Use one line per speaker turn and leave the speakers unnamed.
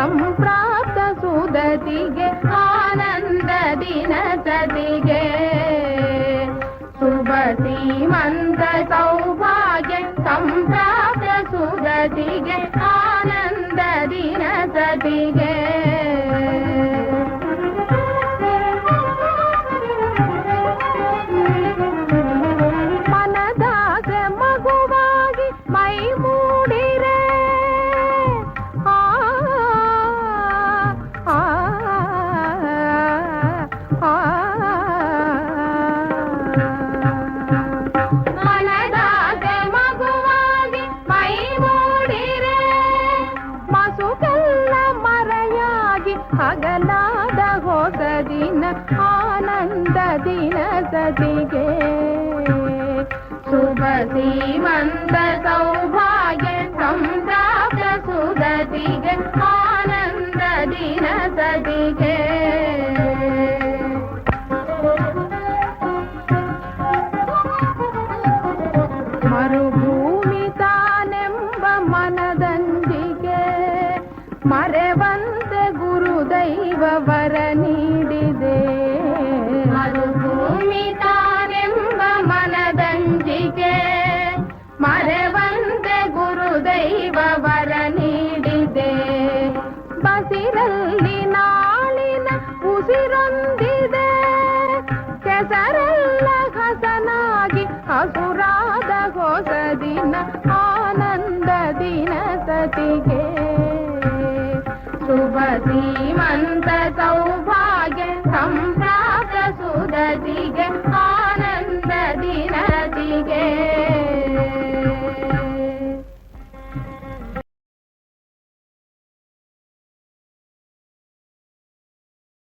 ಸಂಪ್ರಾಪ್ತ ಸುದತಿಗೆ ಆನಂದ ದಿನ ಸತಿಗೆ ಶುಭ ಶ್ರೀಮಂತ ಸೌಭಾಗ್ಯ ಸಂಪ್ರಾಪ್ತ ಸುದತಿಗೆ ಆನಂದ ದಿನ ಸತಿಗೆ ಮನದಾಸೆ ಮಗುವಾಗಿ ಮೈ ಮೂಡಿರೆ ಮನದಾಸೆ ಮಗುವಾಗಿ ಮೈ ಮೂಡಿರೆ ಮಸುಕೆಲ್ಲ ಮರೆಯಾಗಿ ಹಗಲಾದ ಹೊಸ ದಿನ ಆನಂದ ದಿನ ಸತಿಗೆ ಶುಭ ಶ್ರೀಮಂತ ಸೌಭಾಗ್ಯ ಸಂಪ್ರಾಪ್ತ ಸುದತಿಗೆ ಆನಂದ ದಿನ ಸತಿಗೆ ಮರುಭೂಮಿ ತಾನೆಂಬ ಮನದಂಜಿಗೆ ಮರೆವಂತೆ ಗುರುದೈವ ವರ ನೀಡಿದೆ ಮರುಭೂಮಿ ತಾನೆಂಬ ಮನದಂಜಿಗೆ ಮರೆವಂತೆ ಗುರುದೈವ ವರ ನೀಡಿದೆ ಬಸಿರಲ್ಲಿ ನಾಳಿನ ಉಸಿರೊಂದಿದೆ ಕೆಸರೆಲ್ಲ ಹಸನಾಗಿ ಹಸುರಾದ ಹೊಸ ದಿನ ಆನಂದ ದಿನ ಸತಿಗೆ ಶುಭ ಶ್ರೀಮಂತ